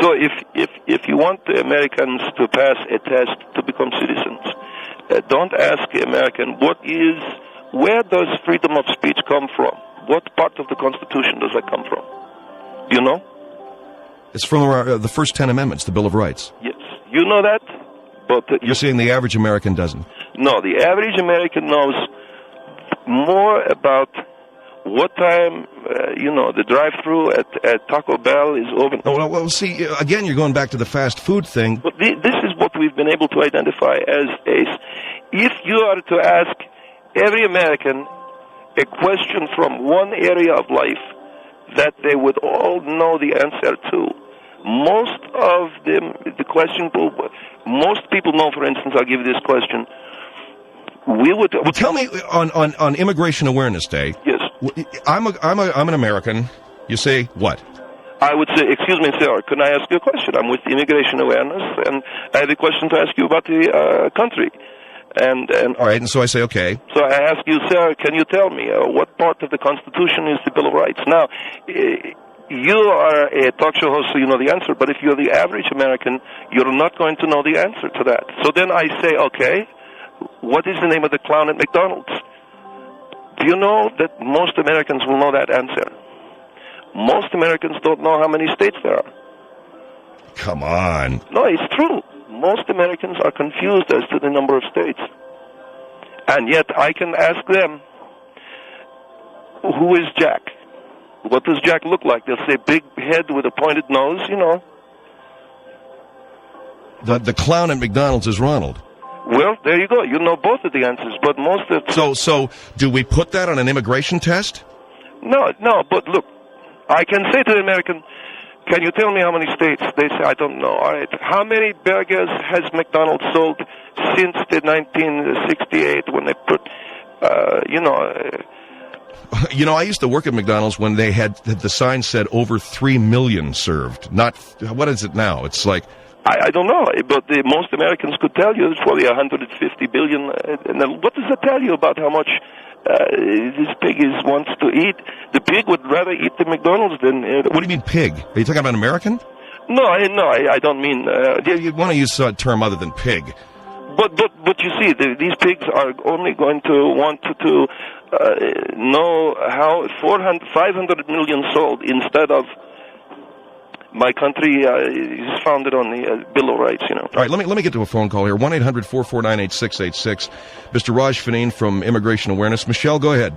So if you want the Americans to pass a test to become citizens, don't ask the American where does freedom of speech come from? What part of the Constitution does that come from? Do you know? It's from the first 10 amendments, the Bill of Rights. Yes, you know that, but you're saying the average American doesn't. No, the average American knows more about what time, the drive-through at Taco Bell is open. Oh, well, see, again, you're going back to the fast food thing. But this is what we've been able to identify as if you are to ask every American a question from one area of life that they would all know the answer to. Most of them, most people know, for instance, I'll give you this question. Well, tell me on Immigration Awareness Day. Yes. I'm an American. You say what? I would say, excuse me, sir, can I ask you a question? I'm with Immigration Awareness, and I have a question to ask you about the country. And all right, and so I say, okay. So I ask you, sir, can you tell me what part of the Constitution is the Bill of Rights? Now, you are a talk show host, so you know the answer, but if you're the average American, you're not going to know the answer to that. So then I say, okay, what is the name of the clown at McDonald's? Do you know that most Americans will know that answer? Most Americans don't know how many states there are. Come on. No, it's true. Most Americans are confused as to the number of states. And yet I can ask them, who is Jack? What does Jack look like? They'll say big head with a pointed nose, you know. The clown at McDonald's is Ronald. Well, there you go. You know both of the answers, but most of... So do we put that on an immigration test? No, but look, I can say to the American, can you tell me how many states? They say, I don't know. All right. How many burgers has McDonald's sold since the 1968 when they put, I used to work at McDonald's when they had the sign said over 3 million served. Not, what is it now? It's like... I don't know, but most Americans could tell you it's probably 150 billion. And then what does that tell you about how much this pig wants to eat? The pig would rather eat the McDonald's than... What do you mean pig? Are you talking about American? No, I don't mean... you want to use a term other than pig. But you see, these pigs are only going to want to know how 500 million sold instead of... My country is founded on the Bill of Rights, you know. All right, let me get to a phone call here. 1-800-449-8686. Mr. Raj Faneen from Immigration Awareness. Michelle, go ahead.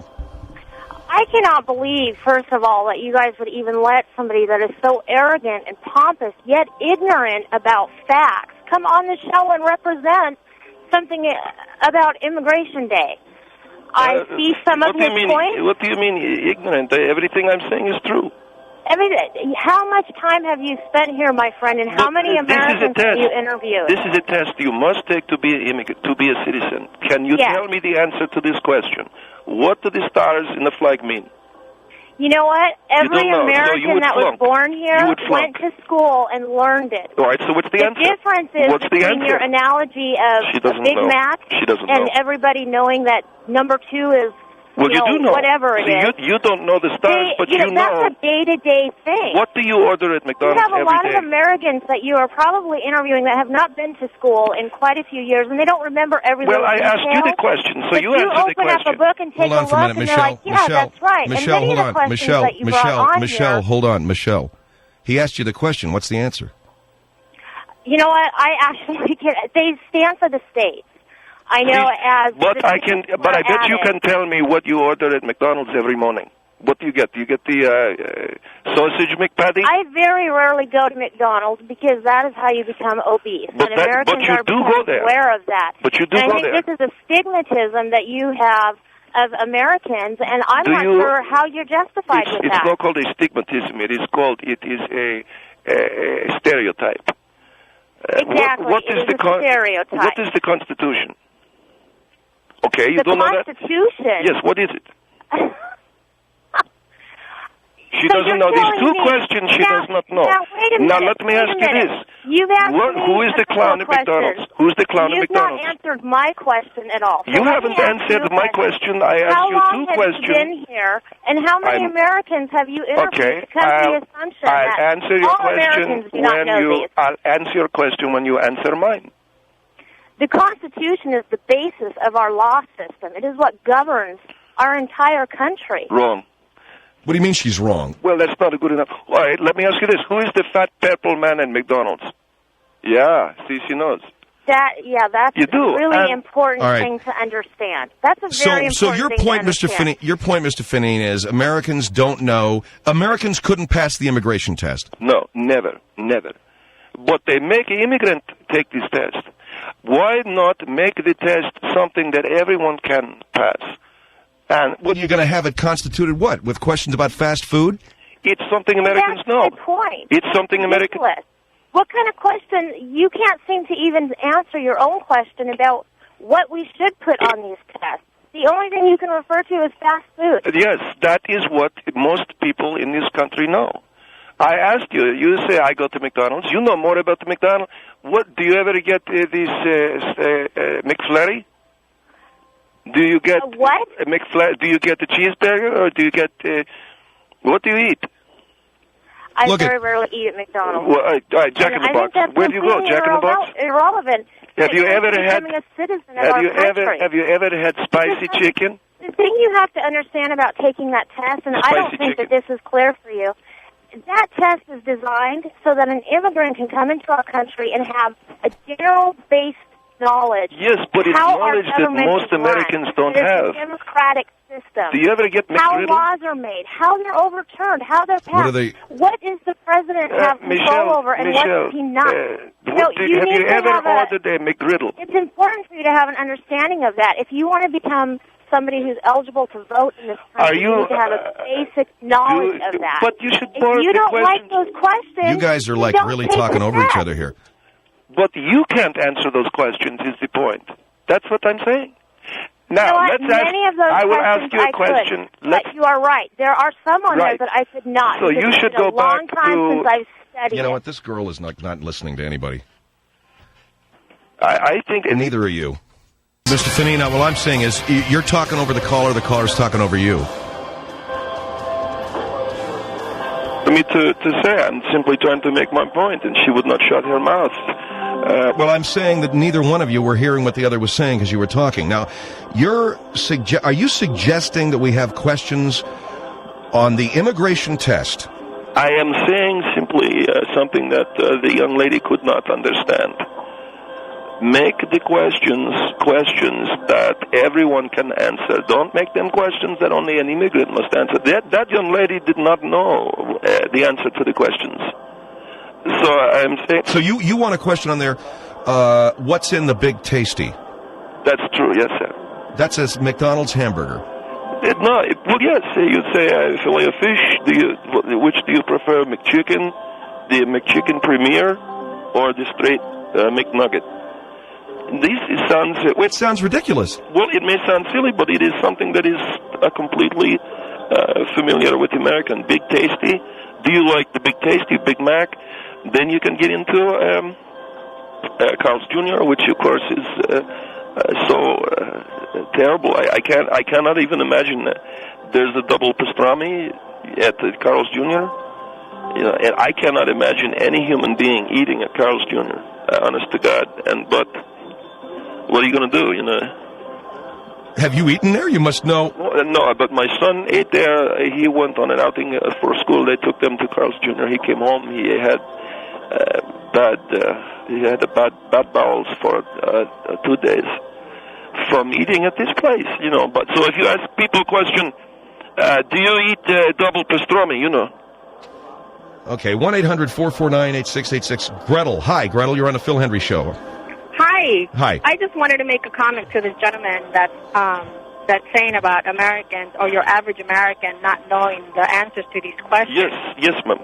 I cannot believe, first of all, that you guys would even let somebody that is so arrogant and pompous, yet ignorant about facts, come on the show and represent something about Immigration Day. I see some of his points. What do you mean ignorant? Everything I'm saying is true. I mean, how much time have you spent here, my friend, and how many Americans have you interviewed? This is a test you must take to be a citizen. Can you tell me the answer to this question? What do the stars in the flag mean? You know what? Every American that was born here went to school and learned it. All right, so what's the answer? The difference is between your analogy of Big Mac and everybody knowing that number 2 is... Well, you do know. Whatever it is. You don't know the stars, but you know. That's a day-to-day thing. What do you order at McDonald's every day? You have a lot of Americans that you are probably interviewing that have not been to school in quite a few years, and they don't remember every little detail. Well, I asked you the question, so you answer the question. You open up a book and take a look, and they're like, yeah, that's right. Michelle, hold on. Michelle, hold on. Michelle, he asked you the question. What's the answer? You know what? They stand for the states. I know But I bet you can tell me what you order at McDonald's every morning. What do you get? Do you get the sausage McPatty? I very rarely go to McDonald's because that is how you become obese. But you do go there. Aware of that. But you do go there. I think this is a stigmatism that you have of Americans, and I'm not sure how you're justified with that. It's not called a stigmatism. It is a stereotype. Exactly. It is a stereotype. What is the Constitution? Okay, you don't know that? The Constitution? Yes, what is it? She doesn't know. These 2 questions she does not know. Now, wait a minute. Now, let me ask you this. You've asked me who is the clown at McDonald's? Who's the clown at McDonald's? You've not answered my question at all. You haven't answered my question. I asked you two questions. How long have you been here, and how many Americans have you interviewed to come to the assumption that I'll answer your all Americans do not know these? I'll answer your question when you answer mine. The Constitution is the basis of our law system. It is what governs our entire country. Wrong. What do you mean she's wrong? Well, that's not good enough. All right, let me ask you this. Who is the fat purple man at McDonald's? Yeah, see, she knows. That's you do. a really important right. thing to understand. That's a very important So your thing point, to understand. Mr. Faneen, is Americans don't know. Americans couldn't pass the immigration test. No, never. But they make an immigrant take this test. Why not make the test something that everyone can pass? And what you're going to have it constituted what? With questions about fast food? It's something Americans know. That's the point. It's something Americans. What kind of question? You can't seem to even answer your own question about what we should put on these tests. The only thing you can refer to is fast food. Yes, that is what most people in this country know. I asked you. You say I go to McDonald's. You know more about the McDonald's. What do you ever get this McFlurry? Do you get what? A McFlurry? Do you get the cheeseburger, or do you get what do you eat? I very rarely eat at McDonald's. Well, all right, Jack in the Box. Where do you go, Jack in the Box? Irrelevant. Have you ever had? Becoming a citizen of our country. Have you ever had spicy chicken? The thing you have to understand about taking that test, and I don't think that this is clear for you, that test is designed so that an immigrant can come into our country and have a general-based knowledge. Yes, but it's knowledge that most Americans don't have. It's a democratic system. Do you ever get McGriddle? How laws are made, how they're overturned, how they're passed. What does the president have control over, and what does he not? Have you ever ordered a McGriddle? It's important for you to have an understanding of that. If you want to become somebody who's eligible to vote in this country, you need to have a basic knowledge of that. But you should. If you don't like those questions, you guys are like really talking over each other here. But you can't answer those questions, is the point. That's what I'm saying. Now, let's ask. I will ask you a question. But you are right. There are some on there that I could not. So you should go back to. It's been a long time since I've studied. You know what? This girl is not listening to anybody. I think. And neither are you. Mr. Faneen, what I'm saying is you're talking over the caller's talking over you. For me to say, I'm simply trying to make my point, and she would not shut her mouth. Well, I'm saying that neither one of you were hearing what the other was saying because you were talking. Now, are you suggesting that we have questions on the immigration test? I am saying simply something that the young lady could not understand. Make the questions that everyone can answer. Don't make them questions that only an immigrant must answer. That young lady did not know the answer to the questions. So I'm saying. So you want a question on there? What's in the Big Tasty? That's true. Yes, sir. That's a McDonald's hamburger. Well, yes. You'd say fillet of fish. Which do you prefer, McChicken, the McChicken Premier, or the straight McNugget? It sounds ridiculous. Well, it may sound silly, but it is something that is completely familiar with American. Big Tasty. Do you like the Big Tasty, Big Mac? Then you can get into Carl's Jr., which of course is so terrible. I cannot even imagine that. There's a double pastrami at Carl's Jr. And I cannot imagine any human being eating at Carl's Jr. Honest to God. But what are you going to do? Have you eaten there? You must know. No, but my son ate there. He went on an outing for school. They took them to Carl's Jr. He came home. He had bad bowels for 2 days from eating at this place. But so if you ask people a question, do you eat double pastrami? Okay, 1-800-449-8686. Gretel. Hi, Gretel. You're on the Phil Hendry Show. Hi. Hi. I just wanted to make a comment to this gentleman that's saying about Americans or your average American not knowing the answers to these questions. Yes, ma'am.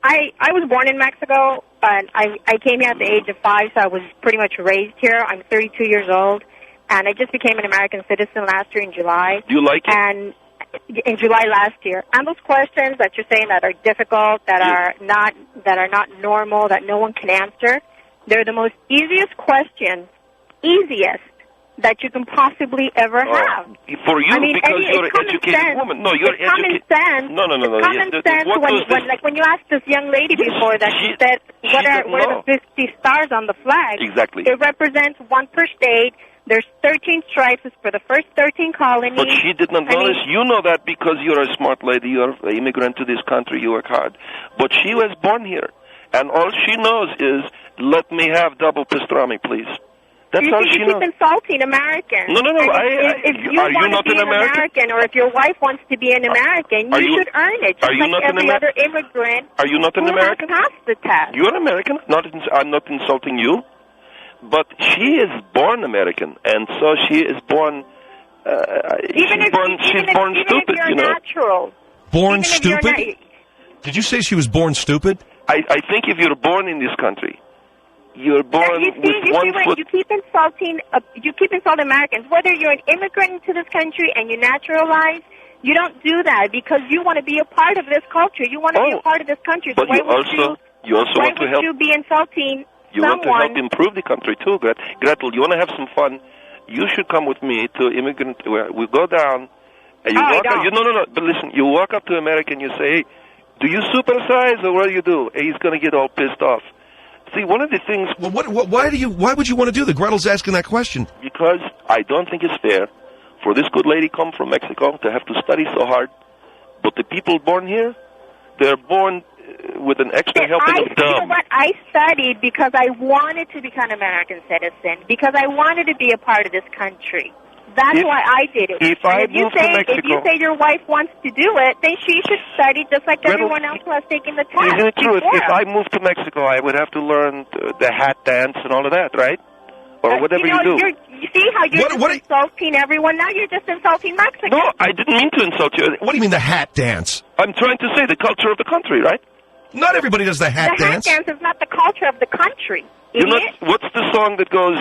I was born in Mexico, and I came here at the age of 5, so I was pretty much raised here. I'm 32 years old, and I just became an American citizen last year in July. Do you like it? And in July last year. And those questions that you're saying that are difficult, that that are not normal, that no one can answer. They're the most easiest questions, that you can possibly ever have. For you, I mean, because you're an educated sense. woman. No, you're common sense. No. Common sense when you asked this young lady before that she said, what are the 50 stars on the flag? Exactly. It represents one per state. There's 13 stripes for the first 13 colonies. But she did not notice. You know that because you're a smart lady. You're an immigrant to this country. You work hard. But she was born here. And all she knows is, let me have double pastrami, please. That's all she knows. You keep insulting Americans. No. If you are you want not to be an American? or if your wife wants to be an American, you should earn it. Just like every other immigrant. Are you not an American? Who has passed the test. You're an American. I'm not insulting you. But she is born American, and so she is born. She's born stupid. If you're natural. Born stupid? Did you say she was born stupid? I think if you're born in this country, you're born with one foot. You keep insulting Americans. Whether you're an immigrant into this country and you naturalize, you don't do that because you want to be a part of this culture. You want to be a part of this country. But you also want to help. You be insulting You want to help improve the country too, Gretel. You want to have some fun? You should come with me to immigrant. We go down. And you walk up. No. But listen, you walk up to America and you say, hey, do you supersize or what do you do? And he's going to get all pissed off. See, one of the things... Well, why would you want to do that? Gretel's asking that question. Because I don't think it's fair for this good lady come from Mexico to have to study so hard. But the people born here, they're born with an extra helping of dumb. You know what? I studied because I wanted to become an American citizen, because I wanted to be a part of this country. That's why I did it. If you say your wife wants to do it, then she should study just like everyone else who has taken the test. Isn't it true? If I moved to Mexico, I would have to learn the hat dance and all of that, right? Or whatever you do. You see how you're insulting everyone? Now you're just insulting Mexico. No, I didn't mean to insult you. What do you mean the hat dance? I'm trying to say the culture of the country, right? Not everybody does the hat dance. The hat dance is not the culture of the country. What's the song that goes...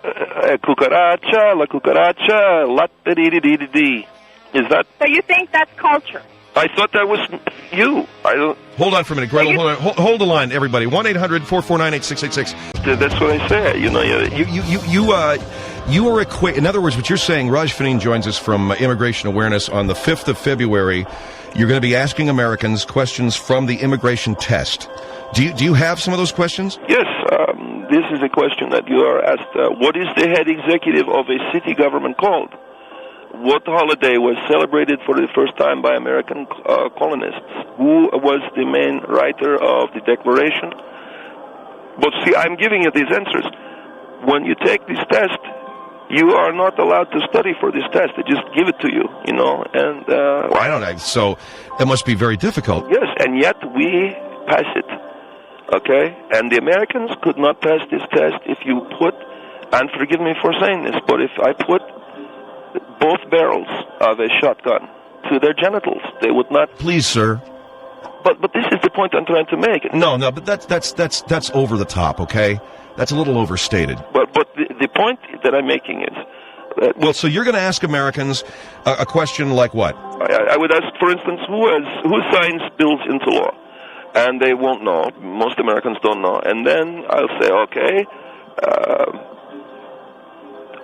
cucaracha, la cucaracha, la dee dee. Is that? So you think that's culture? I thought that was you. I don't. Hold on for a minute, Gretel. Hold the line, everybody. 1-800-449-8666. That's what I said. You know, you are equipped. In other words, what you're saying. Raj Faneen joins us from Immigration Awareness on the 5th of February. You're going to be asking Americans questions from the immigration test. Do you have some of those questions? Yes. This is a question that you are asked. What is the head executive of a city government called? What holiday was celebrated for the first time by American colonists? Who was the main writer of the Declaration? But see, I'm giving you these answers. When you take this test, you are not allowed to study for this test. They just give it to you, you know. And I don't know. So that must be very difficult. Yes, and yet we pass it. Okay? And the Americans could not pass this test if you put, and forgive me for saying this, but if I put both barrels of a shotgun to their genitals, they would not. Please, sir. But this is the point I'm trying to make. No, but that's over the top, okay? That's a little overstated. But the point that I'm making is... well, so you're going to ask Americans a question like what? I would ask, for instance, who signs bills into law? And they won't know. Most Americans don't know. And then I'll say, okay,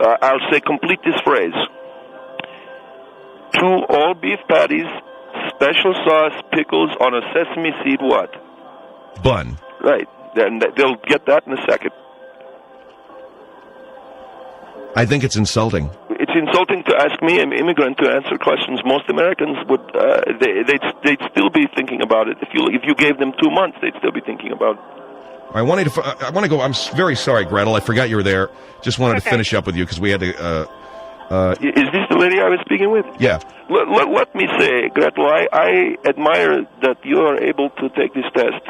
I'll say, complete this phrase. 2 all beef patties, special sauce, pickles on a sesame seed what? Bun. Right. Then they'll get that in a second. I think it's insulting. It's insulting to ask me, an immigrant, to answer questions. Most Americans would, they'd still be thinking about it. If you gave them 2 months, they'd still be thinking about it. I want to go. I'm very sorry, Gretel. I forgot you were there. Just wanted to finish up with you because we had to. Is this the lady I was speaking with? Yeah. Let me say, Gretel, I admire that you are able to take this test.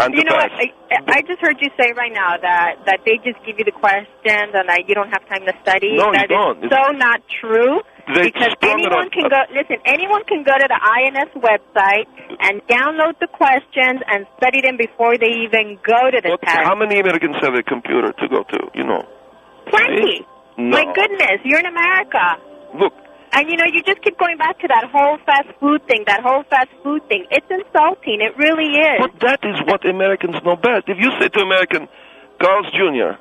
You know what? I just heard you say right now that they just give you the questions and that you don't have time to study. No, that you don't. Is so not true. Because anyone can go. Listen, anyone can go to the INS website and download the questions and study them before they even go to the test. How many Americans have a computer to go to? You know, plenty. No. My goodness, you're in America. Look, And, you just keep going back to that whole fast food thing, It's insulting. It really is. But that is what Americans know best. If you say to American, Carl's Jr.,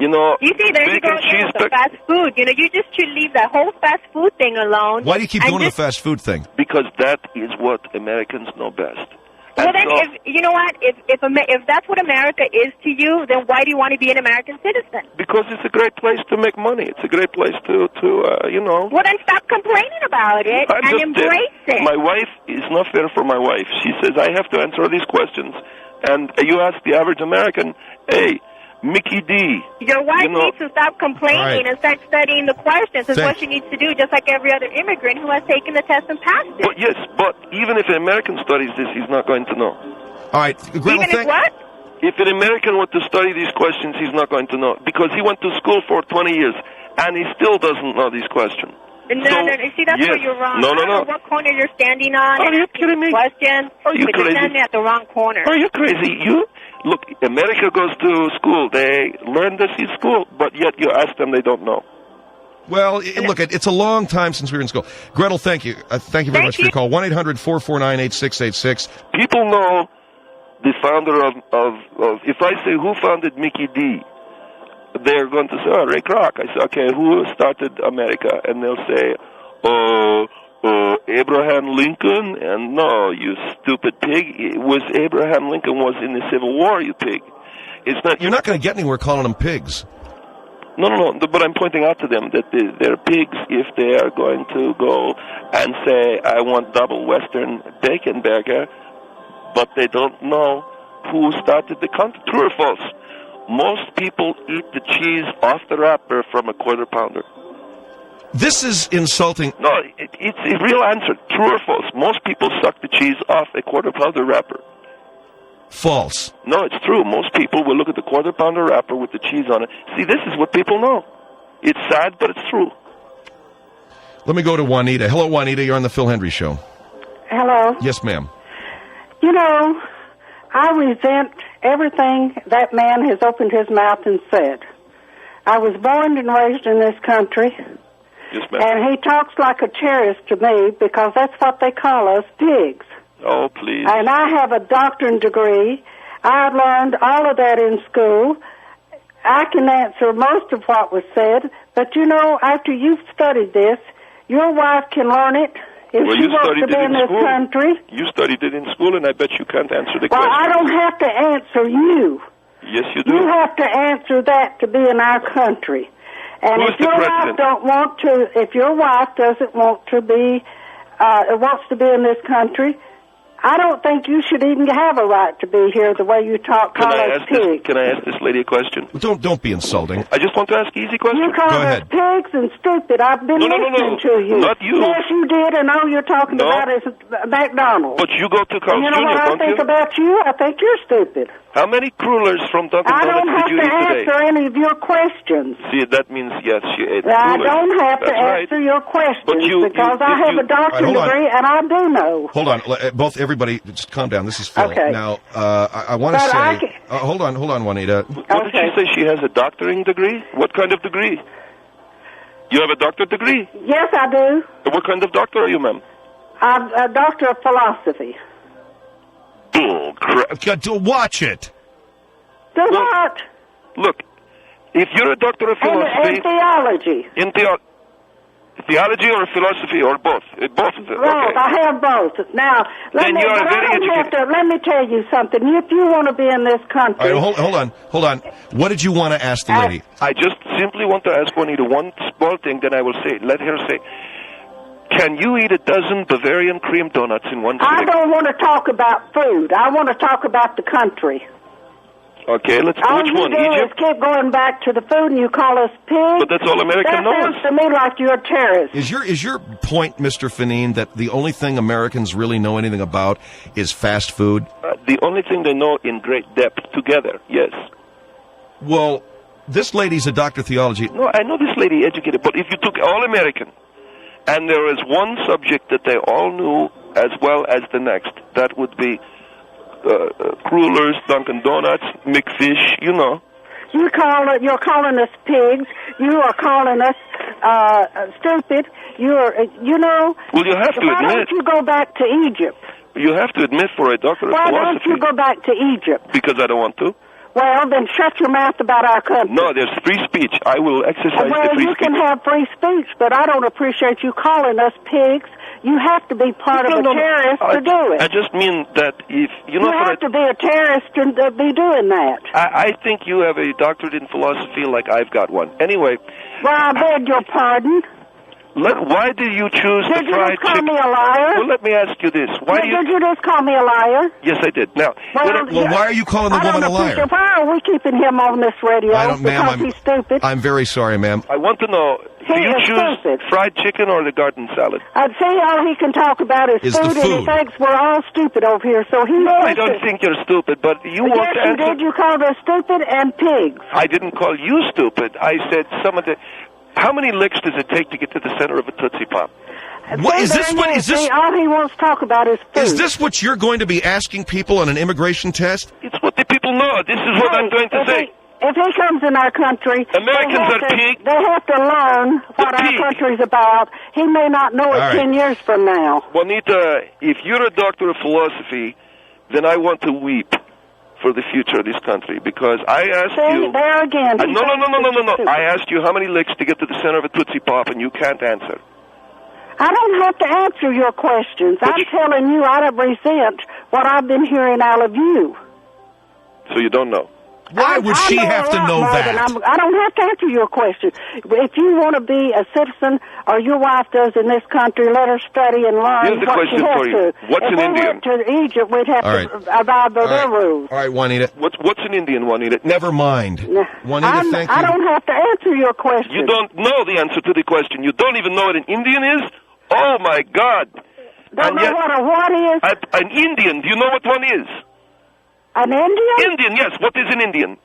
you see, there you go, the fast food. You just should leave that whole fast food thing alone. Why do you keep doing the fast food thing? Because that is what Americans know best. Well, then, if that's what America is to you, then why do you want to be an American citizen? Because it's a great place to make money. It's a great place to Well, then stop complaining about it and embrace it. My wife, it's not fair for my wife. She says, I have to answer these questions. And you ask the average American, hey, Mickey D. Your wife needs to stop complaining and start studying the questions. Is what she needs to do, just like every other immigrant who has taken the test and passed it. But yes, but even if an American studies this, he's not going to know. All right, Gretel, even if what? If an American were to study these questions, he's not going to know. Because he went to school for 20 years, and he still doesn't know these questions. No. See, that's where you're wrong. No. I don't know what corner you're standing on. Are you kidding me? Questions. Are you crazy? You're standing at the wrong corner. Are you crazy? Look, America goes to school. They learn this in school, but yet you ask them, they don't know. Well, look, it's a long time since we were in school. Gretel, thank you. Thank you very much for your call. 1-800-449-8666. People know the founder of if I say who founded Mickey D, they're going to say, Ray Kroc. I say, okay, who started America? And they'll say, Abraham Lincoln. And no, you stupid pig. Abraham Lincoln was in the Civil War, you pig. It's not. You're not going to get anywhere calling them pigs. No. But I'm pointing out to them that they're pigs if they are going to go and say, I want double Western bacon burger, but they don't know who started the country. True or false? Most people eat the cheese off the wrapper from a quarter pounder. This is insulting. No, it's a real answer. True or false? Most people suck the cheese off a quarter pounder wrapper. False. No, it's true. Most people will look at the quarter pounder wrapper with the cheese on it. See, this is what people know. It's sad, but it's true. Let me go to Juanita. Hello, Juanita. You're on the Phil Hendry Show. Hello. Yes, ma'am. I resent everything that man has opened his mouth and said. I was born and raised in this country. Yes, ma'am. And he talks like a terrorist to me because that's what they call us, pigs. Oh, please. And I have a doctorate degree. I learned all of that in school. I can answer most of what was said, but after you've studied this, your wife can learn it. If she wants to be in this country. You studied it in school, and I bet you can't answer the question. Well, I don't have to answer you. Yes, you do. You have to answer that to be in our country. And if your wife if your wife doesn't want to be, wants to be in this country, I don't think you should even have a right to be here the way you call us pigs. Can I ask this lady a question? Don't be insulting. I just want to ask an easy question. You call us pigs and stupid. I've been listening to you. Not you. Yes, you did, and all you're talking about is McDonald's. But you go to Carl's Jr., you know what I think about you? I think you're stupid. How many crullers from Dunkin' Donuts did you eat today? I don't have to answer any of your questions. See, that means, yes, you ate crullers. I don't have to answer your questions because I have a doctorate degree and I do know. Hold on. Everybody, just calm down. This is Phil. Okay. Now, I want to say... hold on, Juanita. What did she say? She has a doctoring degree? What kind of degree? You have a doctorate degree? Yes, I do. What kind of doctor are you, ma'am? I'm a doctor of philosophy. Bull crap. Watch it. Do what? Look, if you're a doctor of philosophy... In theology. Theology or philosophy or both? Both. Both. Okay. I have both. Now, let me tell you something. If you want to be in this country... All right, hold on. What did you want to ask the lady? I just simply want to ask Juanita one small thing, then I will say, let her say... Can you eat a dozen Bavarian cream donuts in one sitting? I don't want to talk about food. I want to talk about the country. Okay, which one? All you do is keep going back to the food and you call us pigs. But that's all America knows. That sounds to me like you're a terrorist. Is your point, Mr. Faneen, that the only thing Americans really know anything about is fast food? The only thing they know in great depth together, yes. Well, this lady's a doctor of theology. No, I know this lady educated, but if you took all American, and there is one subject that they all knew as well as the next, that would be crullers, Dunkin' Donuts, McFish, You're calling us pigs. You are calling us stupid. You know. Well, you have to why admit. don't you go back to Egypt? You have to admit for a doctor of Why philosophy. don't you go back to Egypt? Because I don't want to. Well, then shut your mouth about our country. No, there's free speech. I will exercise the Well, free you speech. can have free speech, but I don't appreciate you calling us pigs. You have to be part of a terrorist to do it. I just mean that if you know. You have to be a terrorist to be doing that. I think you have a doctorate in philosophy like I've got one. Anyway. Well, I beg your pardon. Why did you choose Did the you fried just call chicken? me a liar? Well, let me ask you this. Did you just call me a liar? Yes, I did. Now, well, why are you calling the woman a liar? Why are we keeping him on this radio? I don't, ma'am. Because he's stupid. I'm very sorry, ma'am. I want to know, do you choose fried chicken or the garden salad? I'd say all he can talk about is food, and he thinks we're all stupid over here. So he No, I don't think you're stupid, but you want to answer. Yes, you did. You called us stupid and pigs. I didn't call you stupid. I said some of the... How many licks does it take to get to the center of a Tootsie Pop? What is this? What is this? All he wants to talk about is food. Is this what you're going to be asking people on an immigration test? It's what the people know. This is what I'm going to say. If he comes in our country, Americans are pigs. They have to learn what our country's about. He may not know it 10 years from now. Juanita, if you're a doctor of philosophy, then I want to weep for the future of this country, because I asked you... there again. No. I asked you how many licks to get to the center of a Tootsie Pop, and you can't answer. I don't have to answer your questions. I'm telling you, I resent what I've been hearing out of you. So you don't know? Why would she have to know that? I don't have to answer your question. If you want to be a citizen, or your wife does in this country, let her study and learn what she has to. What's an Indian? If we went to Egypt, we'd have to abide by their rules. All right, Juanita. What's an Indian, Juanita? Never mind. Juanita, thank you. I don't have to answer your question. You don't know the answer to the question. You don't even know what an Indian is? Oh, my God. Don't know what a what is? An Indian. Do you know what one is? An Indian? Indian, yes. What is an Indian?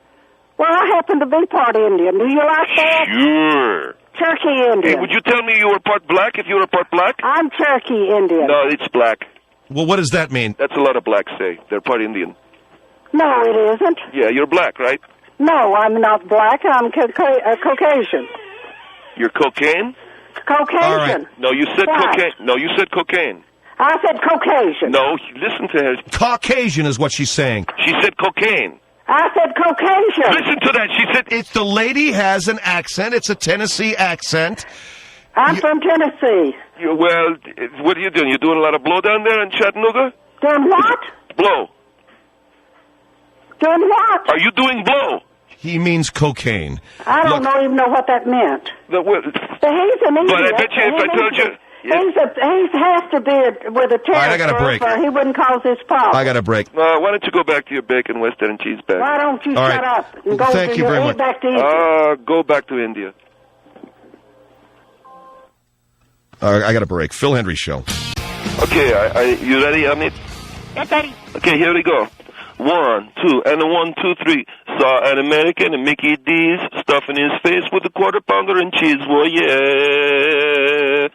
Well, I happen to be part Indian. Do you like that? Sure. Turkey Indian. Hey, would you tell me you were part black if you were part black? I'm Turkey Indian. No, it's black. Well, what does that mean? That's a lot of blacks say. They're part Indian. No, it isn't. Yeah, you're black, right? No, I'm not black. I'm Caucasian. You're cocaine? Caucasian. All right. No, you said cocaine. No, you said cocaine. I said Caucasian. No, listen to her. Caucasian is what she's saying. She said cocaine. I said Caucasian. Listen to that. She said... It's the lady has an accent. It's a Tennessee accent. I'm from Tennessee. Well, what are you doing? You doing a lot of blow down there in Chattanooga? Doing what? Blow. Doing what? Are you doing blow? He means cocaine. I don't even know what that meant. Well, but he's an Indian. But I bet you if I told you... He has to be with a terrorist. All right, I got a break. Or he wouldn't cause this problem. I got a break. Why don't you go back to your bacon, Western, and cheese bag? Why don't you shut up and go Thank you very much. back to Egypt? Go back to India. I got a break. Phil Hendry Show. Okay, you ready, Amit? Yes, Daddy. Okay, here we go. 1, 2, and a 1, 2, 3. Saw an American in Mickey D's stuffing his face with a quarter pounder and cheese. Well, yeah.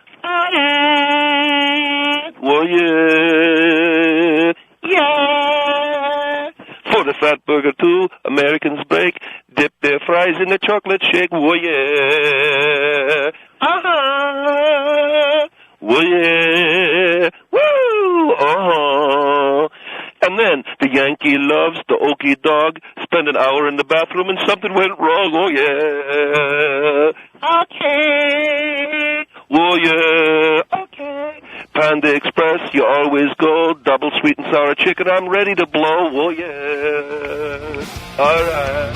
Well, yeah. Yeah. For the fat burger, too, Americans break. Dip their fries in the chocolate shake. Well, yeah. Uh-huh. Well, yeah. Woo! Uh-huh. And then the Yankee loves the Okie dog. Spend an hour in the bathroom and something went wrong. Oh, yeah. Okay. Oh, yeah. Okay. Panda Express, you always go. Double sweet and sour chicken. I'm ready to blow. Oh, yeah. All right.